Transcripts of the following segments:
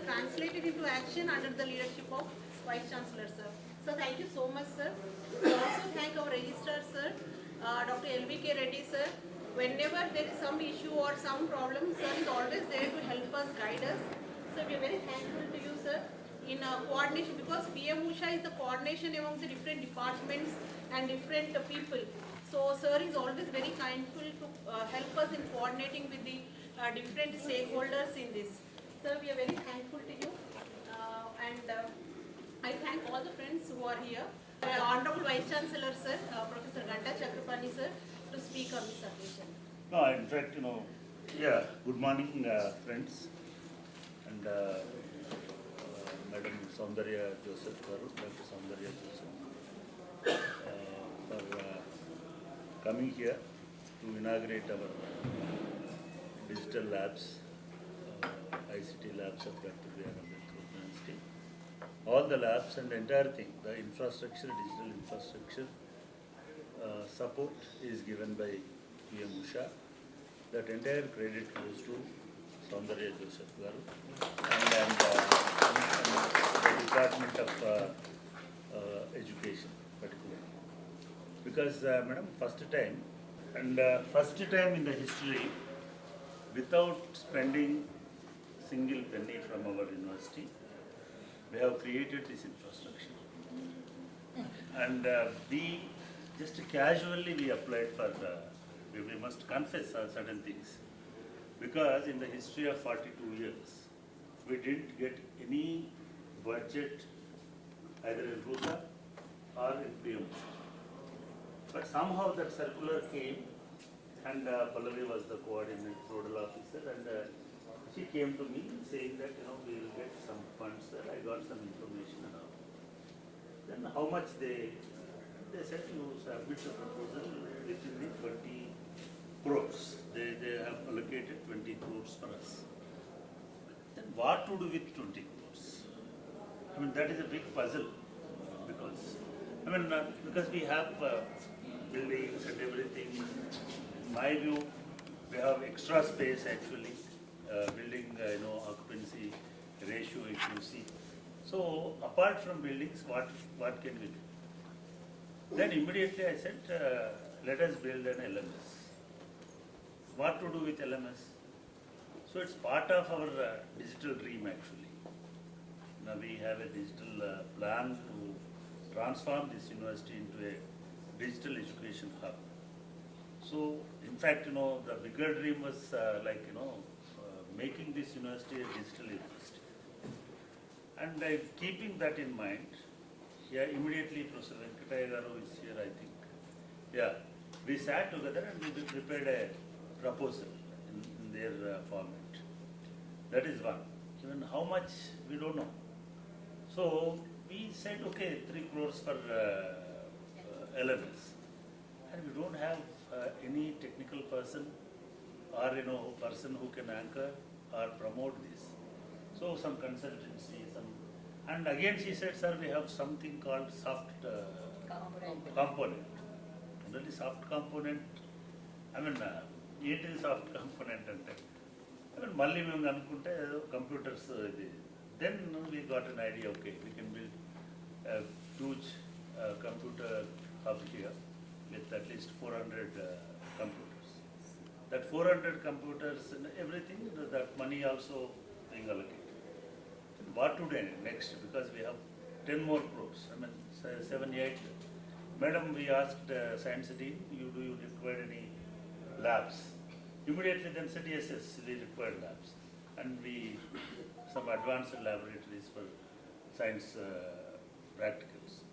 translated into action under the leadership of Vice-Chancellor, sir. So thank you so much, sir. We also thank our registrar, sir, Dr. L.V.K. Reddy, sir. Whenever there is some issue or some problem, sir is always there to help us, guide us. So we are very thankful to you, sir, in coordination, because PM USHA is the coordination among the different departments and different people. So sir is always very kindful to help us in coordinating with the different stakeholders in this. Sir, we are very thankful to you, and I thank all the friends who are here. Honorable Vice-Chancellor, sir, Professor Ghanta Chakrapani, sir, to speak on this occasion. No, in fact, good morning, friends, and Madam Soundarya Joseph Garu, Dr. Soundarya Joseph, for coming here to inaugurate our digital labs, ICT labs of Dr. B.R.Ambedkar University. All the labs and the entire thing, the infrastructure, digital infrastructure support is given by PM USHA. That entire credit goes to Soundarya Joseph Garu and the Department of Education particularly. Because, Madam, first time in the history, without spending single penny from our university, we have created this infrastructure. And we just casually we applied for we must confess certain things. Because in the history of 42 years, we didn't get any budget either in RUSA or in PM. But somehow that circular came, and Pallavi was the coordinating nodal officer, and she came to me saying that we will get some funds. I got some information and all. Then how much they said you submit a proposal within the 20 crores. They have allocated 20 crores for us. Then what to do with 20 crores? I mean, that is a big puzzle because we have buildings and everything. In my view, we have extra space actually. Building, occupancy ratio, if you see. So apart from buildings, what can we do? Then immediately I said, let us build an LMS. What to do with LMS? So it's part of our digital dream actually. Now we have a digital plan to transform this university into a digital education hub. So in fact, the bigger dream was making this university a digital university. And keeping that in mind, immediately Professor Venkataya Garu is here, I think. We sat together and we prepared a proposal in their format. That is one. Even how much, we don't know. So we said, okay, 3 crores for LMS. And we don't have any technical person or person who can anchor or promote this. So some consultancy, and again she said, sir, we have something called soft component. Generally soft component, it is soft component and malli mem anukunte computers. Then we got an idea, okay, we can build a huge computer hub here with at least 400 computers. That 400 computers and everything, that money also being allocated. What to do next? Because we have 10 more crores. 7, 8. Madam, we asked Science Dean, do you require any labs? Immediately then said, yes, we require labs. And some advanced laboratories for science practicals.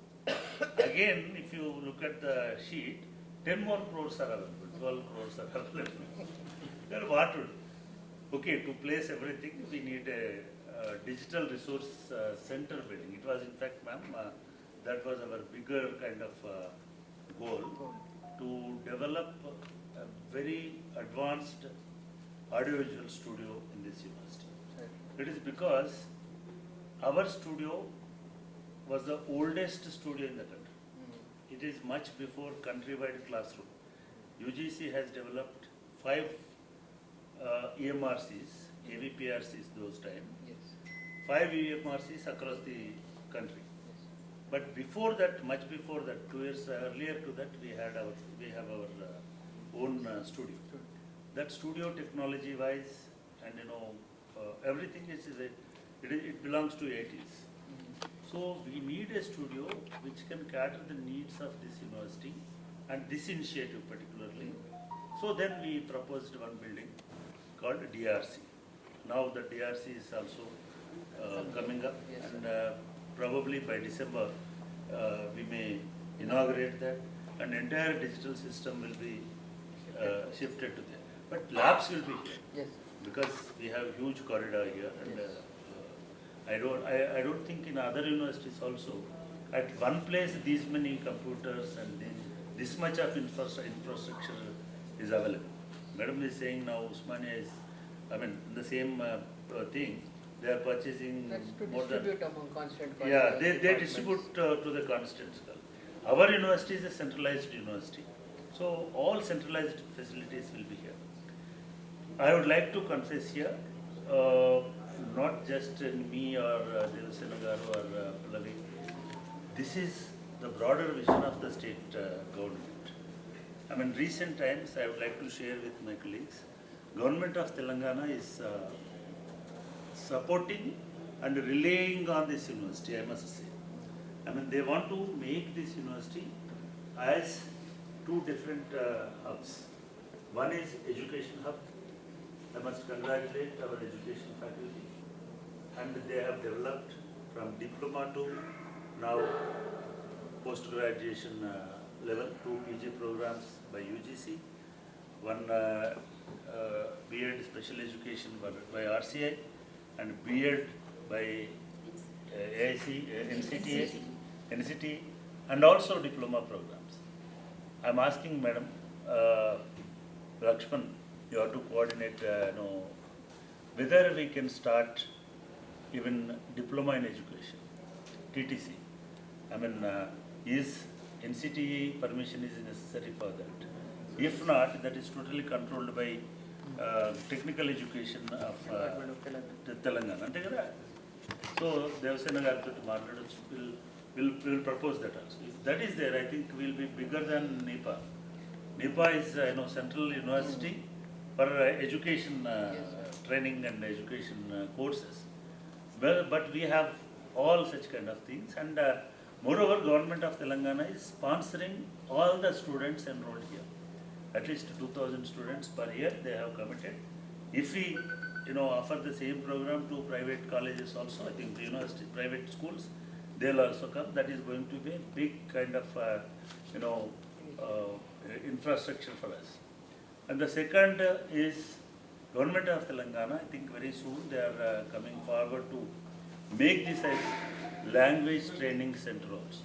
Again, if you look at the sheet, 10 more crores are available, 12 crores are available. Then what to do? Okay, to place everything, we need a digital resource center building. It was in fact, ma'am, that was our bigger kind of goal, to develop a very advanced audiovisual studio in this university. It is because our studio was the oldest studio in the country. It is much before countrywide classroom. UGC has developed 5 EMRCs, AVPRCs those time. Yes. 5 UMRCs across the country. But before that, much before that, 2 years earlier to that, we have our own studio. That studio, technology wise, and everything it belongs to 80s. So we need a studio which can cater the needs of this university and this initiative particularly. So then we proposed one building called DRC. Now the DRC is also coming up, and probably by December we may inaugurate that, and entire digital system will be shifted to there. But labs will be here. Yes. Because we have huge corridor here, and I don't think in other universities also at one place these many computers and this much of infrastructure is available. Madam is saying now Usmania is, the same thing. They are purchasing That's to more distribute among constant yeah, they distribute to the constant school. Our university is a centralized university, so all centralized facilities will be here. I would like to confess here, not just me or Sridevasena or Pallavi, this is the broader vision of the state government. Recent times I would like to share with my colleagues, Government of Telangana is supporting and relying on this university, I must say. They want to make this university as two different hubs. One is education hub. I must congratulate our education faculty, and they have developed from diploma to now post-graduation level, 2 PG programs by UGC, one B.Ed special education by RCI, and B.Ed by AIC, NCT, and also diploma programs. I am asking Madam Lakshman, you have to coordinate, whether we can start even diploma in education, TTC. Is NCT permission is necessary for that? If not, that is totally controlled by technical education of Telangana. So, Devasena Garthu will propose that also. If that is there, I think we will be bigger than NEPA. NEPA is central university for education training and education courses. Well, but we have all such kind of things, and moreover, Government of Telangana is sponsoring all the students enrolled here. At least 2,000 students per year they have committed. If we offer the same program to private colleges also, I think the university, private schools, they'll also come. That is going to be a big kind of infrastructure for us. And the second is Government of Telangana. I think very soon they are coming forward to make this as language training center also.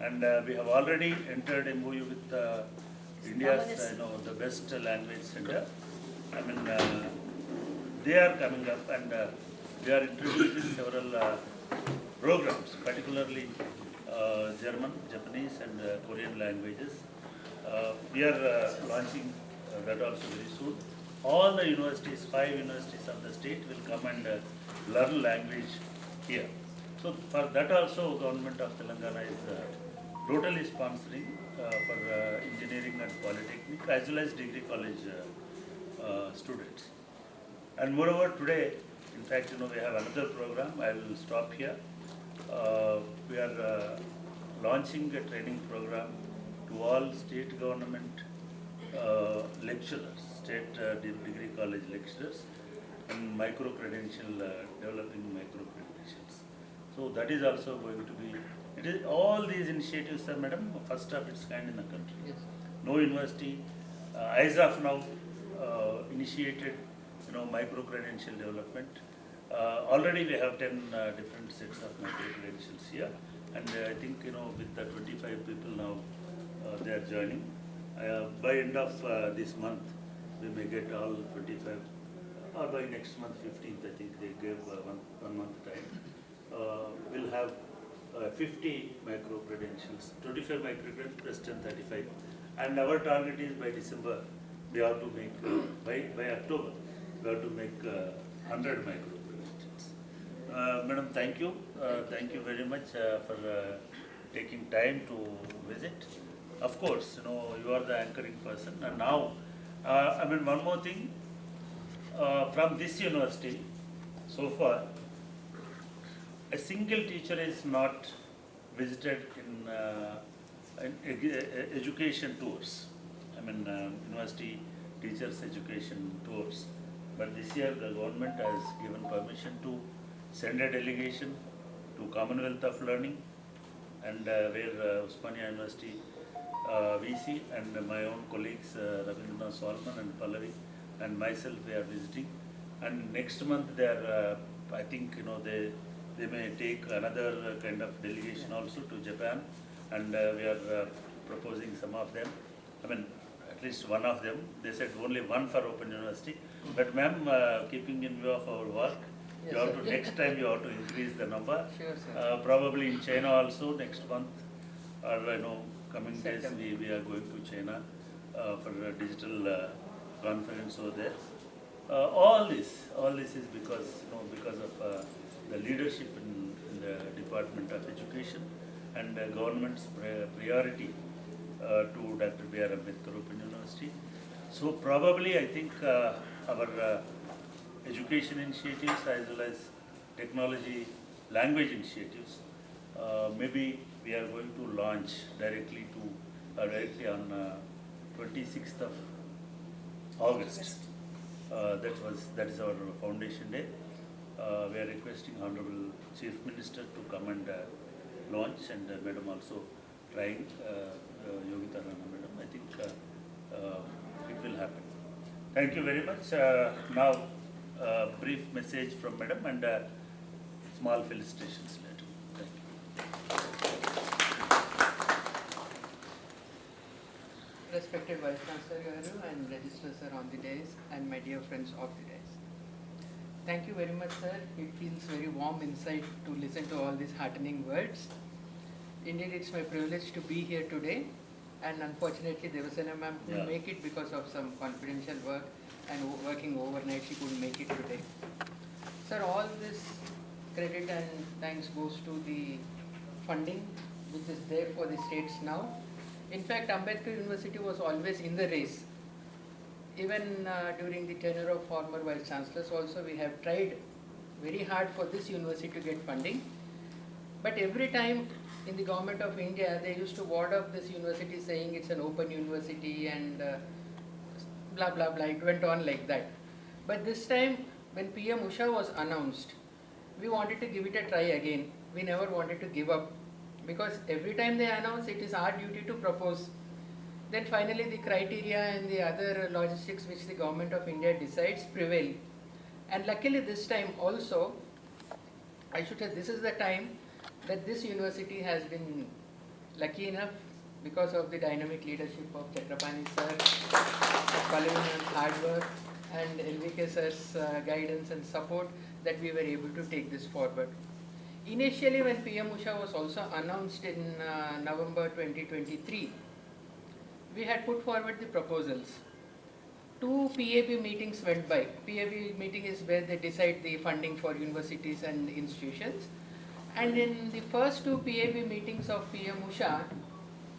And we have already entered MOU with India's the best language center. They are coming up, and we are introducing several programs, particularly German, Japanese, and Korean languages. We are launching that also very soon. All the universities, 5 universities of the state will come and learn language here. So for that also, Government of Telangana is totally sponsoring for engineering and polytechnic as well as degree college students. And moreover, today, in fact, we have another program. I will stop here. We are launching a training program to all state government lecturers, state degree college lecturers, and micro-credential, developing micro-credentials. So that is also going to be, it is all these initiatives are, Madam, first of its kind in the country. Yes. No university, as of now, initiated, micro-credential development. Already we have 10 different sets of micro-credentials here, and I think, with the 25 people now, they are joining. By end of this month, we may get all 25, or by next month, 15th, I think they gave one month time. We'll have 50 micro-credentials, 25 micro-credentials plus 10, 35. And our target is by December, we have to make, by October, we have to make 100 micro-credentials. thank you. Thank you very much for taking time to visit. Of course, you are the anchoring person. And now, one more thing. From this university, so far, a single teacher is not visited in education tours. University teachers education tours. But this year the government has given permission to send a delegation to Commonwealth of Learning, and where Usmania University VC and my own colleagues Ravindra Solomon and Pallavi and myself, we are visiting. And next month they are, I think they may take another kind of delegation also to Japan, and we are proposing some of them. At least one of them. They said only one for Open University. But ma'am, keeping in view of our work, Yes, you have sir. to next time you have to increase the number. Sure, sir. Probably in China also next month, or coming days September. we are going to China for a digital conference over there. All this is because of the leadership in the Department of Education and government's priority to Dr. B.R.Ambedkar Open University. So probably I think our education initiatives as well as technology language initiatives, maybe we are going to launch directly on 26th of August. That is our foundation day. We are requesting Honorable Chief Minister to come and launch, and Madam also trying, Yogita Rana Madam. I think it will happen. Thank you very much. Now, brief message from Madam and small felicitations later. Thank you. Respected Vice-Chancellor Garu and Registrar Sir on the dais, and my dear friends of the dais. Thank you very much, sir. It feels very warm inside to listen to all these heartening words. Indeed, it's my privilege to be here today, and unfortunately Devasena ma'am couldn't make it because of some confidential work and working overnight. She couldn't make it today. Sir, all this credit and thanks goes to the funding which is there for the states now. In fact, Ambedkar University was always in the race. Even during the tenure of former Vice Chancellors also, we have tried very hard for this university to get funding. But every time in the government of India, they used to ward up this university saying it's an open university and blah blah blah. It went on like that. But this time, when PM USHA was announced, we wanted to give it a try again. We never wanted to give up, because every time they announce, it is our duty to propose. Then finally the criteria and the other logistics which the government of India decides prevail. And luckily this time also, I should say this is the time that this university has been lucky enough, because of the dynamic leadership of Chakrapani sir, Collegiate's hard work, and LVK sir's guidance and support, that we were able to take this forward. Initially, when PM USHA was also announced in November 2023, we had put forward the proposals. 2 PAB meetings went by. PAB meeting is where they decide the funding for universities and institutions. And in the first 2 PAB meetings of PM USHA,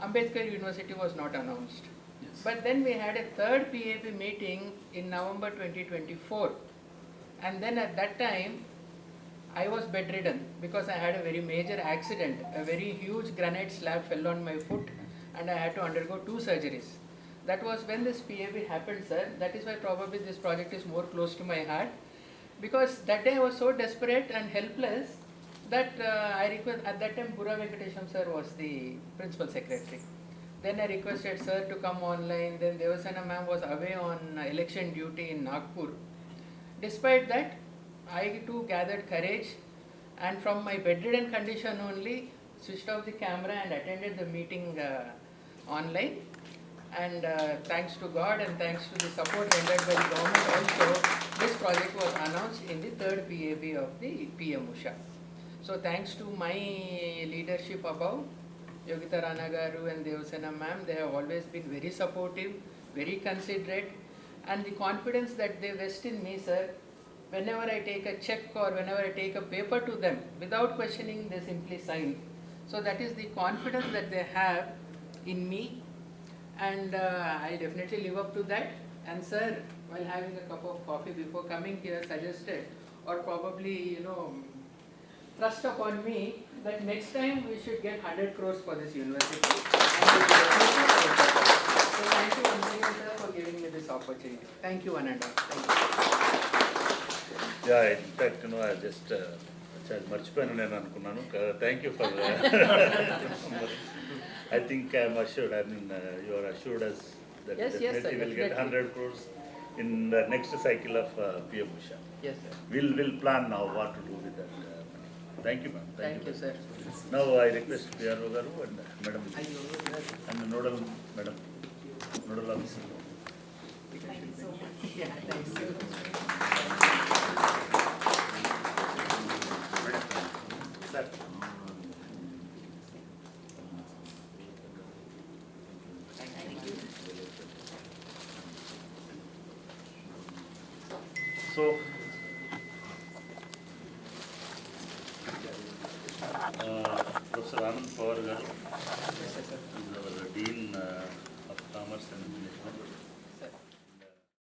Ambedkar University was not announced. Yes. But then we had a 3rd PAB meeting in November 2024. And then at that time, I was bedridden because I had a very major accident. A very huge granite slab fell on my foot and I had to undergo 2 surgeries. That was when this PAB happened, sir. That is why probably this project is more close to my heart, because that day I was so desperate and helpless that I requested, at that time B.R.A.U sir was the principal secretary. Then I requested sir to come online. Then Devasena ma'am was away on election duty in Nagpur. Despite that, I too gathered courage, and from my bedridden condition only, switched off the camera and attended the meeting online. And thanks to God and thanks to the support rendered by the government also, this project was announced in the 3rd PAB of the PM USHA. So thanks to my leadership above, Yogita Rana Garu and Devasena ma'am, they have always been very supportive, very considerate, and the confidence that they vest in me, sir, whenever I take a check or whenever I take a paper to them, without questioning, they simply sign. So that is the confidence that they have in me, and I definitely live up to that. And sir, while having a cup of coffee before coming here, suggested, or probably, thrust upon me that next time we should get 100 crores for this university. And we will definitely do that. So thank you once again, sir, for giving me this opportunity. Thank you, one and all. Thank you. Yeah, in fact, I just మర్చిపోయాను నేను అనుకున్నాను. Thank you for I think I'm assured, you are assured us that Yes, yes, sir, definitely we'll get definitely. 100 crores in the next cycle of PM USHA. Yes, sir. We'll plan now what to do with that money. Thank you, ma'am. Thank you, sir. Now I request B.R.O. Garu and Madam and the Nodal Madam, Nodal Officer. Thank you so much. Yeah, thank you. Sir. So, Professor Anand Pawar Garu is our Dean of Commerce and Management.